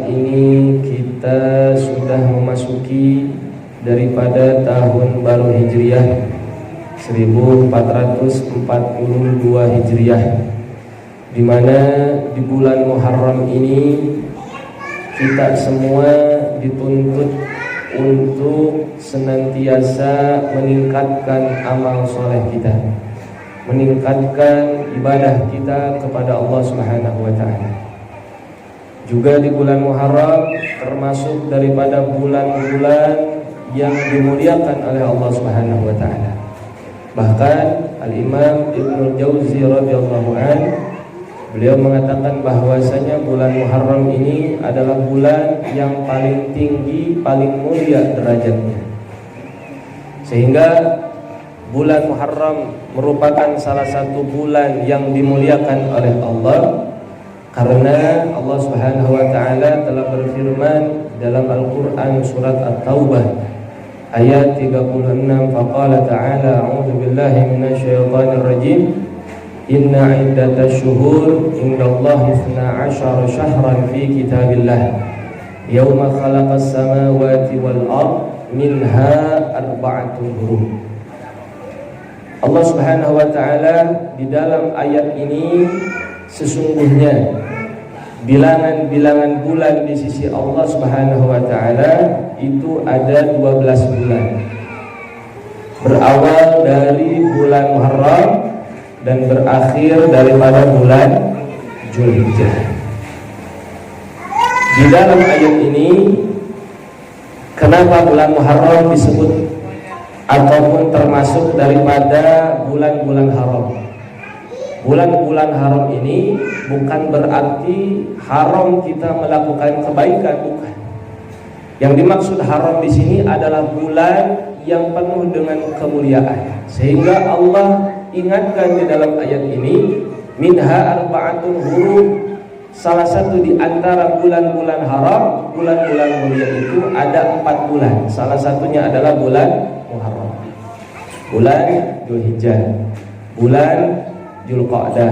saat ini kita sudah memasuki daripada tahun baru Hijriah 1442 Hijriah, di mana di bulan Muharram ini kita semua dituntut untuk senantiasa meningkatkan amal soleh kita, meningkatkan ibadah kita kepada Allah Subhanahu wa Ta'ala. Juga di bulan Muharram termasuk daripada bulan-bulan yang dimuliakan oleh Allah Subhanahu wa Ta'ala. Bahkan Al-Imam Ibnu Jauzi radhiyallahu anhu, beliau mengatakan bahwasanya bulan Muharram ini adalah bulan yang paling tinggi, paling mulia derajatnya. Sehingga bulan Muharram merupakan salah satu bulan yang dimuliakan oleh Allah, karena Allah Subhanahu wa Ta'ala telah berfirman dalam Al-Qur'an surat At-Taubah ayat 36, faqala ta'ala a'udzu billahi minasyaitonir rajim, inna iddatash syuhur indallahi 12 syahran fi kitabillah yauma khalaqas samawati wal ard minha arba'atun hurum. Allah Subhanahu wa Ta'ala di dalam ayat ini, sesungguhnya bilangan-bilangan bulan di sisi Allah Subhanahu wa Ta'ala itu ada 12 bulan, berawal dari bulan Muharram dan berakhir daripada bulan Zulhijjah. Di dalam ayat ini, kenapa bulan Muharram disebut ataupun termasuk daripada bulan-bulan haram? Bulan-bulan haram ini bukan berarti haram kita melakukan kebaikan, bukan. Yang dimaksud haram di sini adalah bulan yang penuh dengan kemuliaan. Sehingga Allah ingatkan di dalam ayat ini, minha arba'atun hurum, salah satu di antara bulan-bulan haram, bulan-bulan mulia itu ada 4 bulan. Salah satunya adalah bulan Muharram, bulan Dzulhijjah, bulan Dzulqa'dah,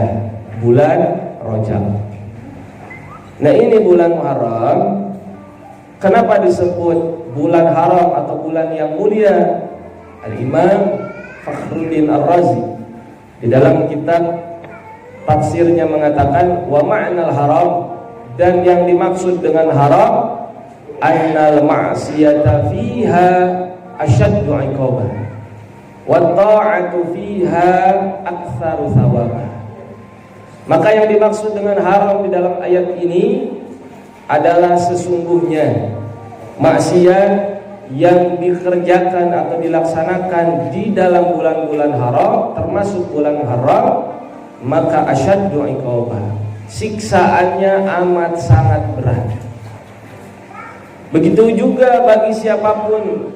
bulan Rajab. Nah, ini bulan Muharram. Kenapa disebut bulan haram atau bulan yang mulia? Al-Imam Fakhruddin Ar-Razi di dalam kitab tafsirnya mengatakan, wa ma'nal haram, dan yang dimaksud dengan haram, annal ma'siyata fiha asyaddu 'iqaban wa ta'atu fiha aktsaru thawaba. Maka yang dimaksud dengan haram di dalam ayat ini adalah sesungguhnya maksiat yang dikerjakan atau dilaksanakan di dalam bulan-bulan haram, termasuk bulan Muharram, maka asyaddu 'iqaban, siksaannya amat sangat berat. Begitu juga bagi siapapun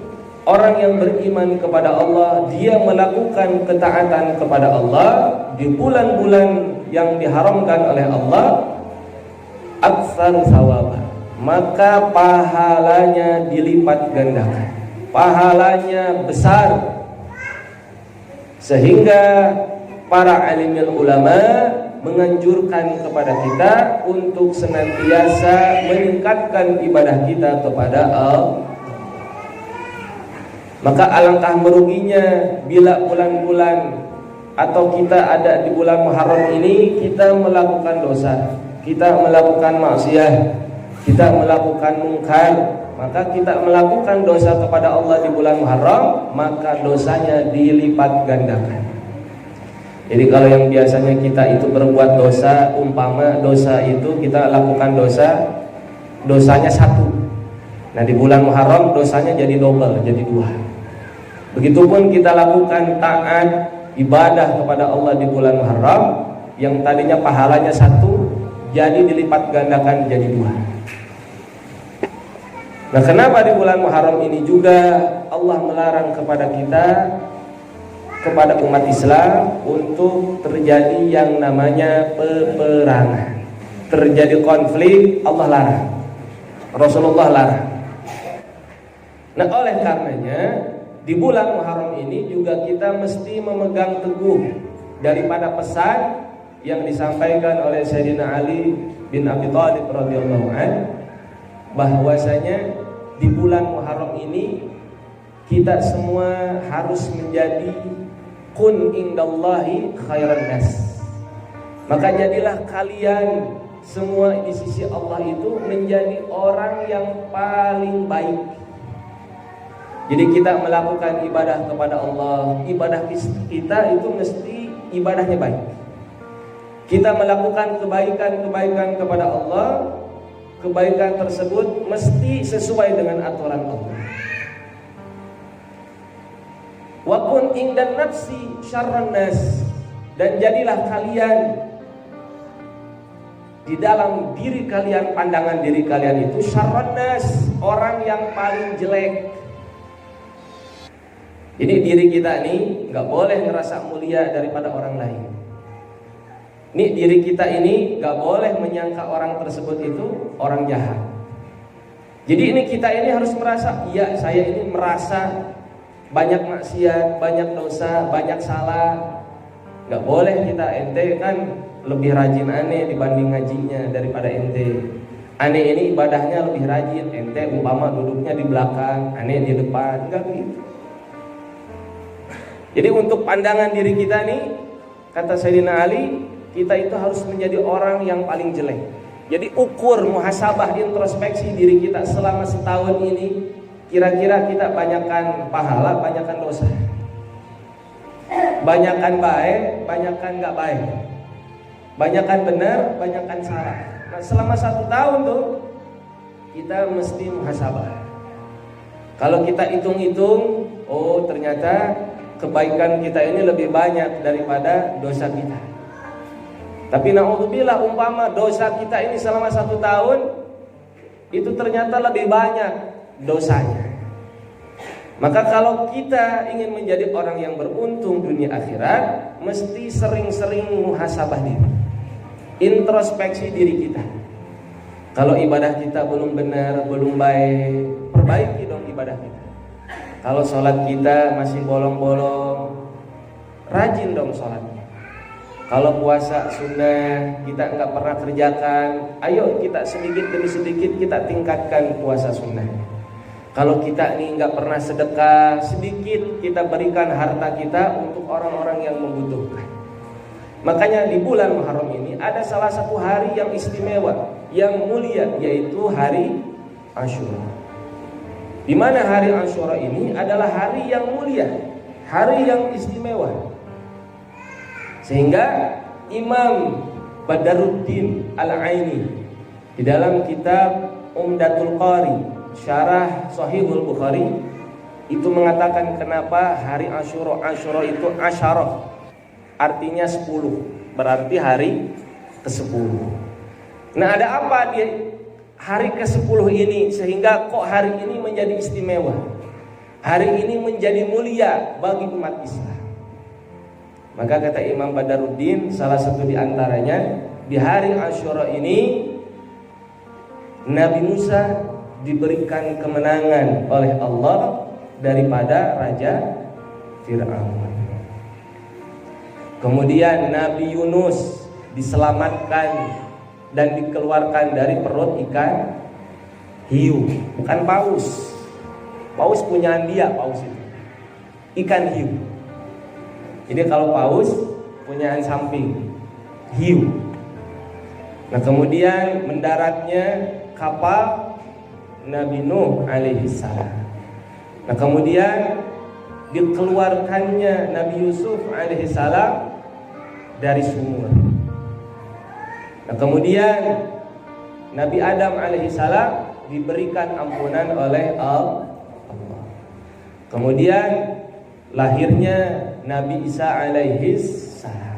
orang yang beriman kepada Allah, dia melakukan ketaatan kepada Allah di bulan-bulan yang diharamkan oleh Allah, aktsaru thawaba, maka pahalanya dilipat gandakan, pahalanya besar. Sehingga para alimul ulama menganjurkan kepada kita untuk senantiasa meningkatkan ibadah kita kepada Allah. Maka alangkah meruginya bila bulan-bulan atau kita ada di bulan Muharram ini kita melakukan dosa, kita melakukan maksiat, kita melakukan mungkar, maka kita melakukan dosa kepada Allah di bulan Muharram, maka dosanya dilipat gandakan. Jadi kalau yang biasanya kita itu berbuat dosa, umpama dosa itu kita lakukan dosa, dosanya 1. Nah, di bulan Muharram dosanya jadi double, jadi 2. Begitupun kita lakukan taat ibadah kepada Allah di bulan Muharram, yang tadinya pahalanya 1 jadi dilipat gandakan jadi 2. Nah, kenapa di bulan Muharram ini juga Allah melarang kepada kita, kepada umat Islam, untuk terjadi yang namanya peperangan, terjadi konflik? Allah larang, Rasulullah larang. Nah, oleh karenanya di bulan Muharram ini juga kita mesti memegang teguh daripada pesan yang disampaikan oleh Sayyidina Ali bin Abi Thalib radhiyallahu anhu, bahwasanya di bulan Muharram ini kita semua harus menjadi kun indallahi khairan nas. Maka jadilah kalian semua di sisi Allah itu menjadi orang yang paling baik. Jadi kita melakukan ibadah kepada Allah, ibadah kita itu mesti ibadahnya baik. Kita melakukan kebaikan kepada Allah, kebaikan tersebut mesti sesuai dengan aturan Allah. Wa kun indan nafsi syarran nas, dan jadilah kalian di dalam diri kalian, pandangan diri kalian itu syarran nas, orang yang paling jelek. Jadi diri kita ini nggak boleh ngerasa mulia daripada orang lain. Nih diri kita ini nggak boleh menyangka orang tersebut itu orang jahat. Jadi ini kita ini harus merasa, iya saya ini merasa banyak maksiat, banyak dosa, banyak salah. Nggak boleh kita, ente kan lebih rajin aneh dibanding ngajinya daripada ente. Aneh ini ibadahnya lebih rajin, ente umpama duduknya di belakang, aneh di depan, enggak begitu. Jadi untuk pandangan diri kita nih, kata Sayyidina Ali, kita itu harus menjadi orang yang paling jelek. Jadi ukur muhasabah, introspeksi diri kita selama setahun ini, kira-kira kita banyakkan pahala, banyakkan dosa, banyakkan baik, banyakkan nggak baik, banyakkan benar, banyakkan salah. Nah selama 1 tahun tuh kita mesti muhasabah. Kalau kita hitung-hitung, oh ternyata kebaikan kita ini lebih banyak daripada dosa kita. Tapi na'udzubillah, umpama dosa kita ini selama 1 tahun itu ternyata lebih banyak dosanya. Maka kalau kita ingin menjadi orang yang beruntung dunia akhirat, mesti sering-sering muhasabah diri, introspeksi diri kita. Kalau ibadah kita belum benar, belum baik, perbaiki dong ibadah kita. Kalau sholat kita masih bolong-bolong, rajin dong sholatnya. Kalau puasa sunnah kita nggak pernah kerjakan, ayo kita sedikit demi sedikit kita tingkatkan puasa sunnah. Kalau kita ini nggak pernah sedekah, sedikit kita berikan harta kita untuk orang-orang yang membutuhkan. Makanya di bulan Muharram ini ada salah satu hari yang istimewa, yang mulia, yaitu hari Asyura. Di mana hari Asyura ini adalah hari yang mulia, hari yang istimewa. Sehingga Imam Badruddin Al-Aini di dalam kitab Umdatul Qari, Syarah Sahihul Bukhari, itu mengatakan kenapa hari Asyura. Asyura itu asyarah, artinya 10, berarti hari ke-10. Nah ada apa di hari ke-10 ini sehingga kok hari ini menjadi istimewa, hari ini menjadi mulia bagi umat Islam? Maka kata Imam Badruddin, salah satu di antaranya, di hari Asyura ini Nabi Musa diberikan kemenangan oleh Allah daripada Raja Fir'aun. Kemudian Nabi Yunus diselamatkan dan dikeluarkan dari perut ikan hiu, bukan paus. Paus punyaan dia, paus itu ikan hiu. Jadi kalau paus punyaan samping, hiu. Nah kemudian mendaratnya kapal Nabi Nuh alaihi salam. Nah kemudian dikeluarkannya Nabi Yusuf alaihi salam dari sumur. Nah kemudian Nabi Adam alaihi salam diberikan ampunan oleh Allah. Kemudian lahirnya Nabi Isa alaihi salam.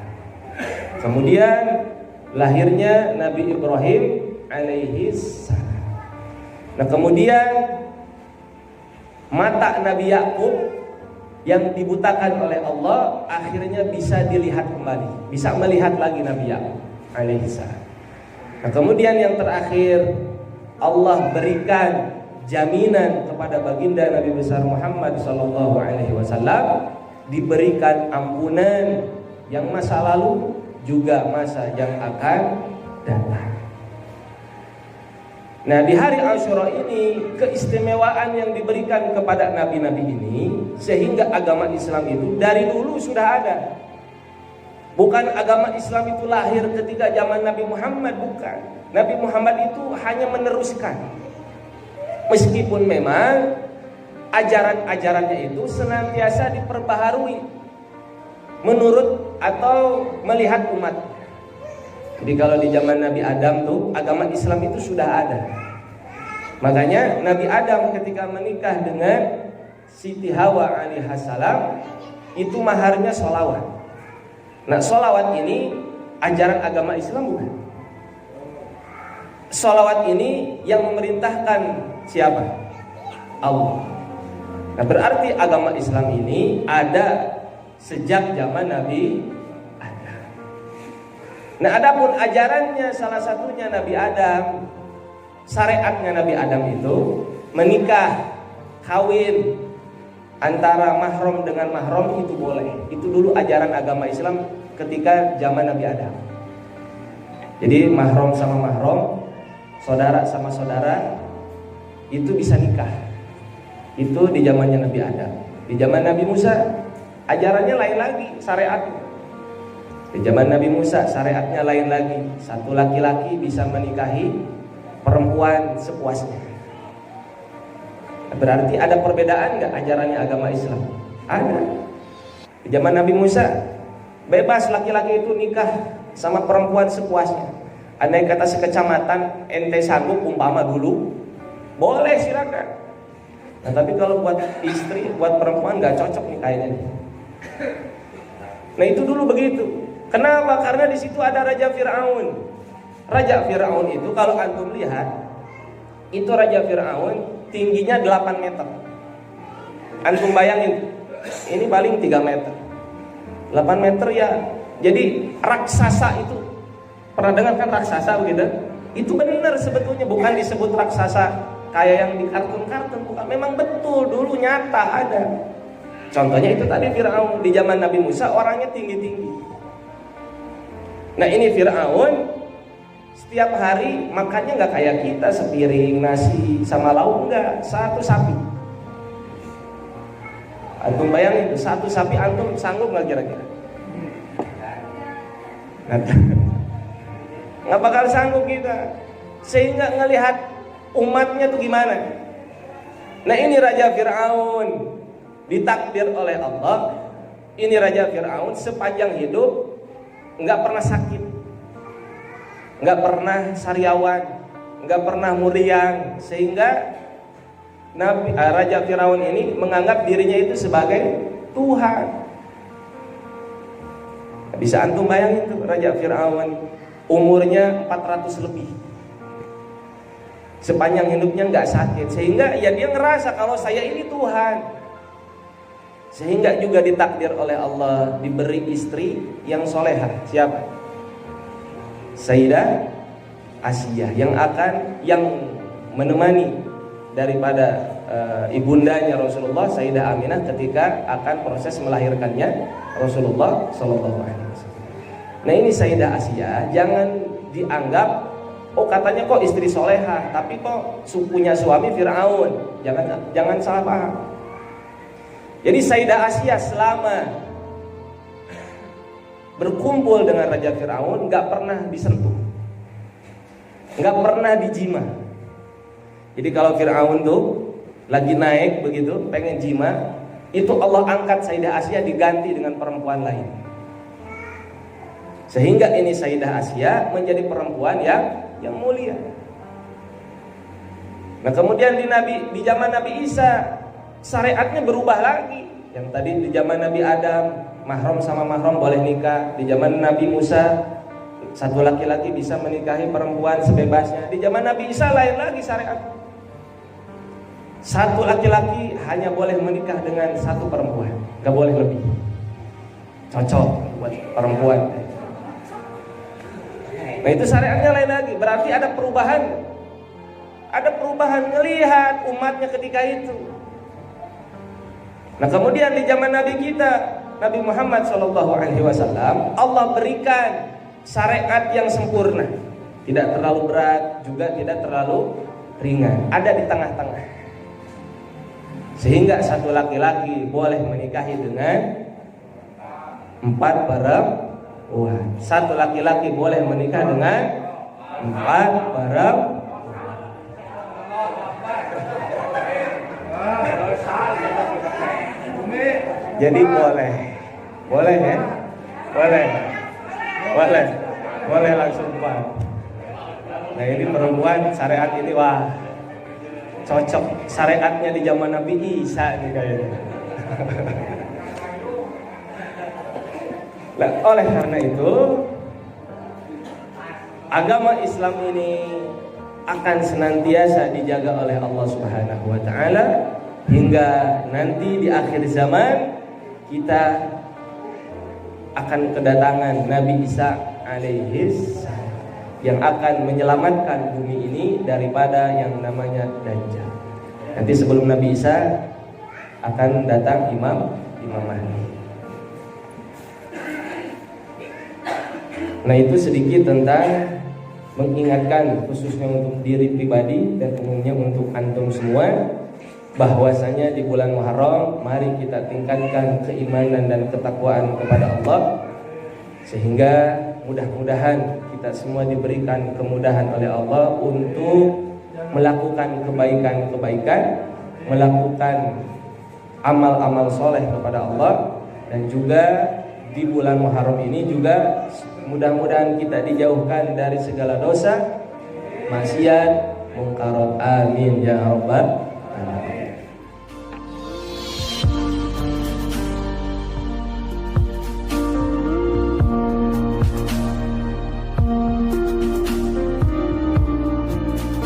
Kemudian lahirnya Nabi Ibrahim alaihi salam. Nah kemudian mata Nabi Yakub yang dibutakan oleh Allah akhirnya bisa dilihat kembali, bisa melihat lagi Nabi Yakub alaihi salam. Nah kemudian yang terakhir, Allah berikan jaminan kepada baginda Nabi besar Muhammad sallallahu alaihi wasallam, diberikan ampunan yang masa lalu juga masa yang akan datang. Nah, di hari Asyura ini keistimewaan yang diberikan kepada nabi-nabi ini, sehingga agama Islam itu dari dulu sudah ada. Bukan agama Islam itu lahir ketika zaman Nabi Muhammad, bukan. Nabi Muhammad itu hanya meneruskan. Meskipun memang ajaran-ajarannya itu senantiasa diperbaharui menurut atau melihat umat. Jadi kalau di zaman Nabi Adam tuh agama Islam itu sudah ada. Makanya Nabi Adam ketika menikah dengan Siti Hawa alaihissalam itu maharnya sholawat. Nah, sholawat ini ajaran agama Islam bukan? Sholawat ini yang memerintahkan siapa? Allah. Nah, berarti agama Islam ini ada sejak zaman Nabi Adam. Nah, adapun ajarannya salah satunya Nabi Adam, syariatnya Nabi Adam itu menikah, kawin antara mahram dengan mahram itu boleh. Itu dulu ajaran agama Islam ketika zaman Nabi Adam. Jadi mahram sama mahram, saudara sama saudara itu bisa nikah. Itu di zamannya Nabi Adam. Di zaman Nabi Musa ajarannya lain lagi, syariatnya. Di zaman Nabi Musa syariatnya lain lagi. Satu laki-laki bisa menikahi perempuan sepuasnya. Berarti ada perbedaan nggak ajarannya agama Islam? Ada. Di zaman Nabi Musa bebas laki-laki itu nikah sama perempuan sepuasnya. Andai kata sekecamatan ente sanggup umpama dulu, boleh silakan. Nah, tapi kalau buat istri, buat perempuan nggak cocok nih kayaknya. Nah, itu dulu begitu. Kenapa? Karena di situ ada Raja Fir'aun. Raja Fir'aun itu kalau antum lihat, itu Raja Fir'aun tingginya 8 meter. Antum bayangin, ini paling 3 meter. 8 meter ya. Jadi raksasa itu, pernah dengar kan raksasa begitu? Itu benar sebetulnya, bukan disebut raksasa kayak yang di kartun-kartun, bukan. Memang betul dulu nyata ada. Contohnya itu tadi Fir'aun di zaman Nabi Musa orangnya tinggi-tinggi. Nah, ini Fir'aun setiap hari makannya nggak kayak kita sepiring nasi sama lauk, enggak, satu sapi. Antum bayangin satu sapi, antum sanggup nggak kira-kira? Nggak bakal sanggup kita. Sehingga ngelihat umatnya tuh gimana. Nah, ini Raja Fir'aun ditakdir oleh Allah. Ini Raja Fir'aun sepanjang hidup nggak pernah sakit, nggak pernah sariawan, nggak pernah muriang, sehingga Raja Fir'aun ini menganggap dirinya itu sebagai Tuhan. Bisa antum bayangin tuh Raja Fir'aun umurnya 400 lebih, sepanjang hidupnya nggak sakit, sehingga ya dia ngerasa kalau saya ini Tuhan. Sehingga juga ditakdir oleh Allah diberi istri yang solehah. Siapa? Sayyidah Asiyah, yang menemani daripada ibundanya Rasulullah, Sayyidah Aminah, ketika akan proses melahirkannya Rasulullah Sallallahu Alaihi Wasallam. Nah, ini Sayyidah Asiyah jangan dianggap, oh katanya kok istri solehah, tapi kok sukunya suami Fir'aun. Jangan salah paham. Jadi Sayyidah Asiyah selama berkumpul dengan Raja Fir'aun gak pernah disentuh, gak pernah dijima. Jadi kalau Fir'aun tuh lagi naik begitu, pengen jima, itu Allah angkat Sayyidah Asiyah diganti dengan perempuan lain. Sehingga ini Sayyidah Asiyah menjadi perempuan yang mulia. Nah, kemudian di zaman Nabi Isa syariatnya berubah lagi. Yang tadi di zaman Nabi Adam mahram sama mahram boleh nikah. Di zaman Nabi Musa satu laki-laki bisa menikahi perempuan sebebasnya. Di zaman Nabi Isa lain lagi syariat. Satu laki-laki hanya boleh menikah dengan satu perempuan, gak boleh lebih. Cocok buat perempuan. Nah, itu syariatnya lain lagi. Berarti ada perubahan. Ada perubahan melihat umatnya ketika itu. Nah, kemudian di zaman Nabi kita, Nabi Muhammad SAW, Allah berikan syariat yang sempurna, tidak terlalu berat, juga tidak terlalu ringan, ada di tengah-tengah. Sehingga satu laki-laki boleh menikahi dengan 4 perempuan. Satu laki-laki boleh menikah dengan 4 perempuan. Jadi boleh ya, boleh langsung 4. Nah ini perempuan syariat ini wah cocok syariatnya di zaman Nabi Isa nih kayaknya. Nah, oleh karena itu agama Islam ini akan senantiasa dijaga oleh Allah Subhanahu wa taala hingga nanti di akhir zaman kita akan kedatangan Nabi Isa alaihis yang akan menyelamatkan bumi ini daripada yang namanya Dajjal. Nanti sebelum Nabi Isa akan datang Imam Mahdi. Nah itu sedikit tentang mengingatkan khususnya untuk diri pribadi dan umumnya untuk antum semua, bahwasanya di bulan Muharram mari kita tingkatkan keimanan dan ketakwaan kepada Allah, sehingga mudah-mudahan kita semua diberikan kemudahan oleh Allah untuk melakukan kebaikan-kebaikan, melakukan amal-amal soleh kepada Allah, dan juga di bulan Muharram ini juga mudah-mudahan kita dijauhkan dari segala dosa, maksiat, mungkarat. Amin ya rabbal